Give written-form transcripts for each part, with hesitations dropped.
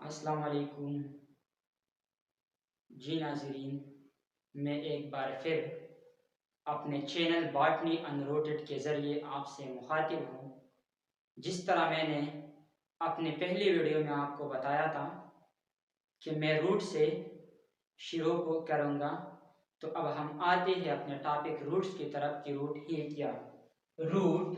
अस्सलाम वालेकुम। जी नाज़रीन, मैं एक बार फिर अपने चैनल बॉटनी अनरूटेड के ज़रिए आपसे मुखातिब हूँ। जिस तरह मैंने अपने पहले वीडियो में आपको बताया था कि मैं रूट से शुरू को करूँगा, तो अब हम आते हैं अपने टॉपिक रूट्स की तरफ कि रूट है क्या। Root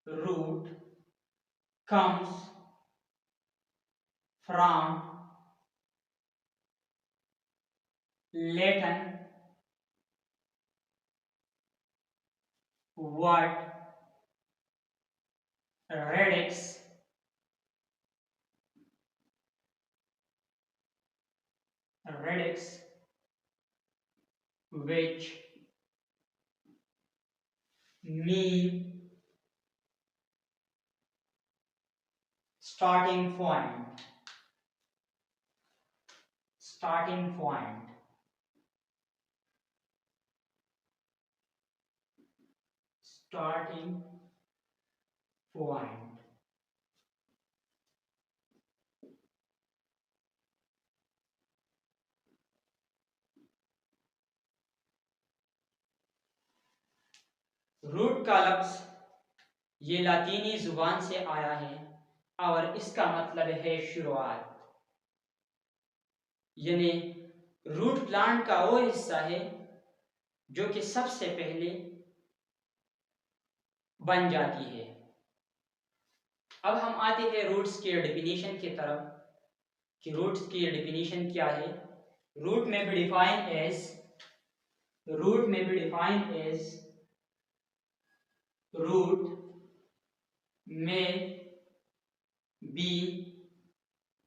root comes from Latin word radix, which mean starting point. Starting point. Starting point. Root का लफ्ज ये लातीनी जुबान से आया है और इसका मतलब है शुरुआत। यानी रूट प्लांट का वो हिस्सा है जो कि सबसे पहले बन जाती है। अब हम आते हैं रूट्स के डेफिनेशन की तरफ कि रूट्स की डेफिनेशन क्या है। रूट में भी डिफाइन एज रूट में be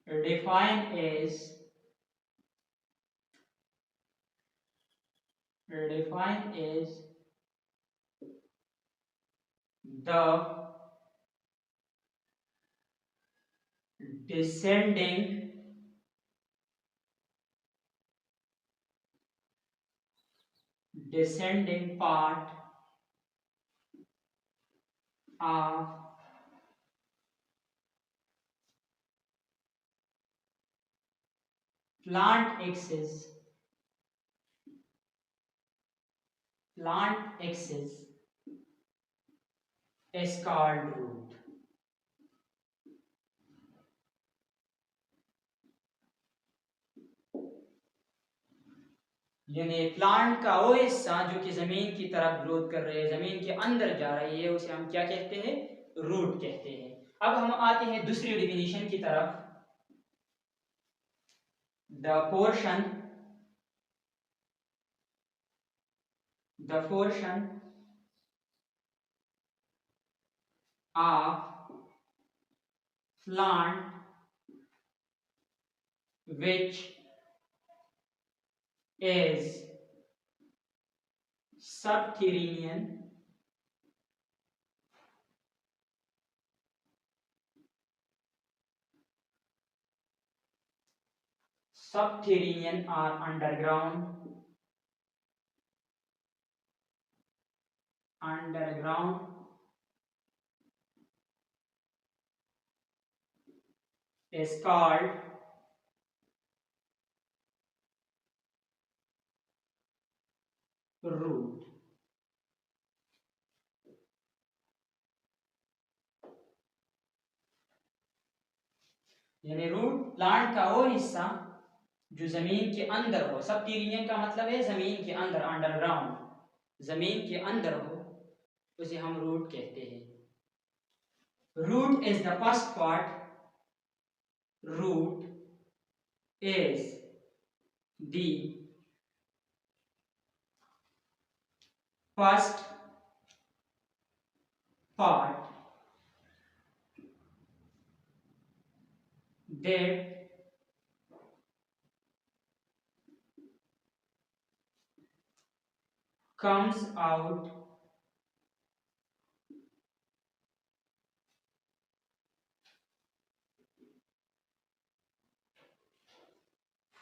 defined as the descending part of plant axis is called root। यानी प्लांट का वो हिस्सा जो कि जमीन की तरफ ग्रोथ कर रहे हैं, जमीन के अंदर जा रही है, उसे हम क्या कहते हैं? रूट कहते हैं। अब हम आते हैं दूसरी डेफिनेशन की तरफ। The portion of plant which is subterranean or underground is called root। यानी रूट प्लांट का वो हिस्सा जो जमीन के अंदर हो। सबटेरिनियन का मतलब है जमीन के अंदर, अंडरग्राउंड, जमीन के अंदर हो, उसे हम रूट कहते हैं। Root is the first part root is the first part that comes out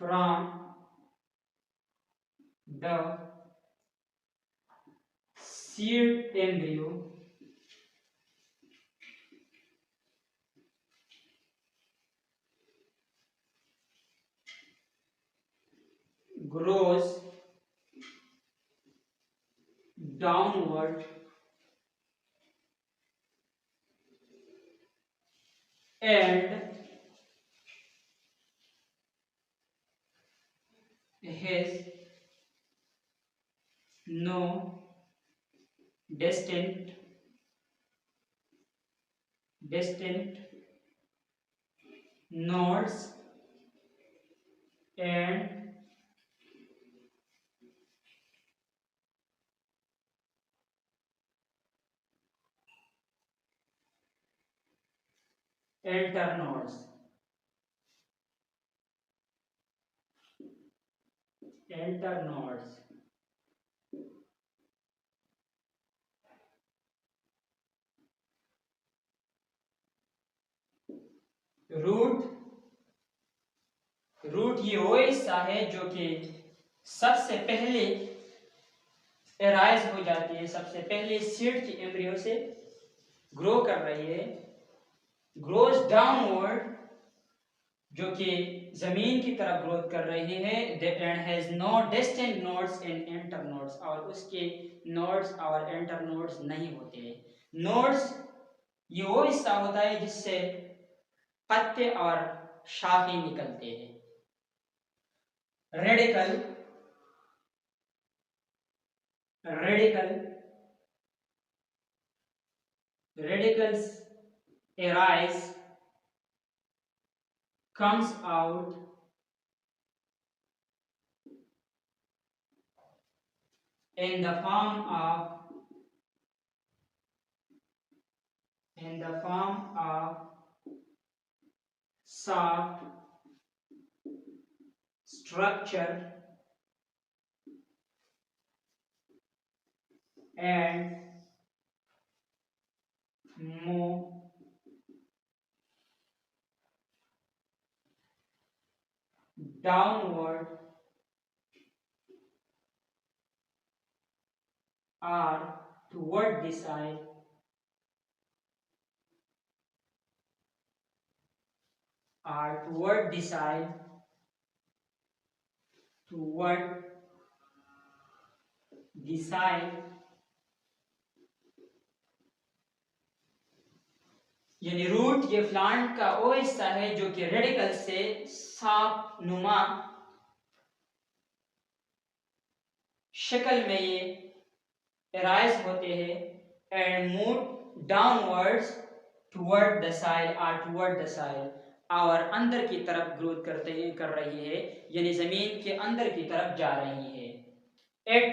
from the seed embryo grows downward and has no distinct nodes and internodes. Root ये वो हिस्सा है जो कि सबसे पहले एराइज हो जाती है, सबसे पहले सीड की एम्ब्रियो से ग्रो कर रही है, ग्रोज डाउनवर्ड जो कि जमीन की तरफ ग्रोथ कर रही है, and has no distant nodes and internodes, और उसके नोड्स और इंटरनोड्स नहीं होते हैं। नोड्स ये वो हिस्सा होता है जिससे पत्ते और शाखें निकलते हैं। radicals arise, comes out in the form of soft structure and move downward or toward the side यानी रूट ये प्लांट का वो हिस्सा है जो कि रेडिकल से सांप नुमा शक्ल में ये एराइज होते हैं and move downwards toward the soil और अंदर की तरफ ग्रोथ कर रही है, यानी जमीन के अंदर की तरफ जा रही है। It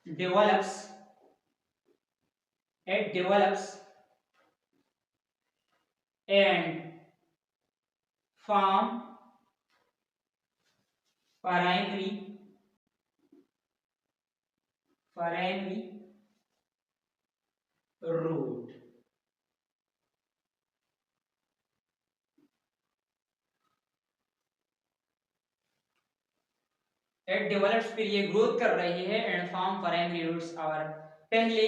develops and form primary root. It develops फिर ये ग्रोथ कर रही है एंड फॉर्म प्राइमरी रूट्स और पहले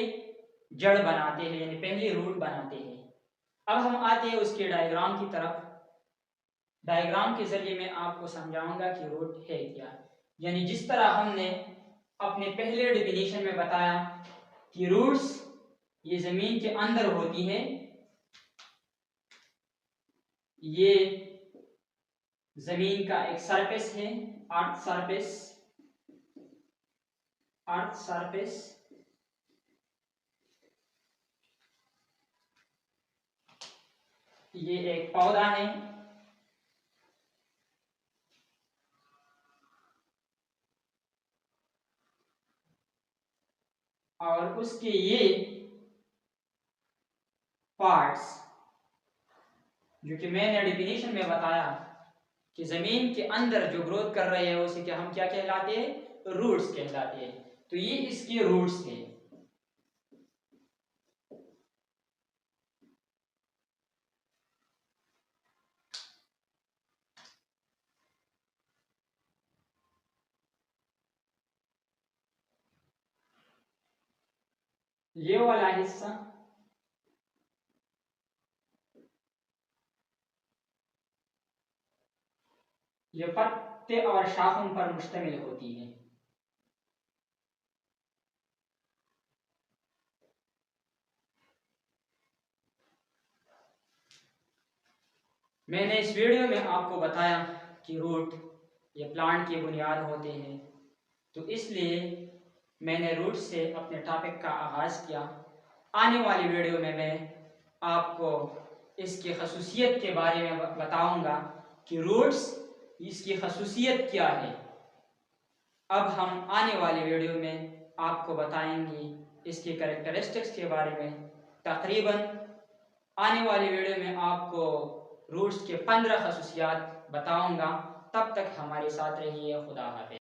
जड़ बनाते हैं, यानी पहले रूट बनाते हैं। अब हम आते हैं उसके डायग्राम की तरफ। डायग्राम के जरिए मैं आपको समझाऊंगा कि रूट है क्या। यानी जिस तरह हमने अपने पहले डेफिनेशन में बताया कि रूट्स ये जमीन के अंदर होती है, ये जमीन का एक सरफेस है, अर्थ सरफेस, ये एक पौधा है और उसके ये पार्ट्स जो कि मैंने डेफिनेशन में बताया कि जमीन के अंदर जो ग्रोथ कर रहे हैं उसे क्या हम क्या कहलाते हैं, रूट्स कहलाते हैं। तो ये इसके रूट्स हैं। ये वाला हिस्सा ये पत्ते और शाखों पर मुश्तमिल होती है। मैंने इस वीडियो में आपको बताया कि रूट ये प्लांट की बुनियाद होते हैं, तो इसलिए मैंने रूट से अपने टॉपिक का आगाज़ किया। आने वाली वीडियो में मैं आपको इसकी खसूसियत के बारे में बताऊंगा कि रूट्स इसकी खसूसियत क्या है। अब हम आने वाली वीडियो में आपको बताएंगे इसके कैरेक्टरिस्टिक्स के बारे में। तकरीबन आने वाली वीडियो में आपको रूट्स के 15 खसूसियात बताऊंगा। तब तक हमारे साथ रहिए। खुदा हाफिज़।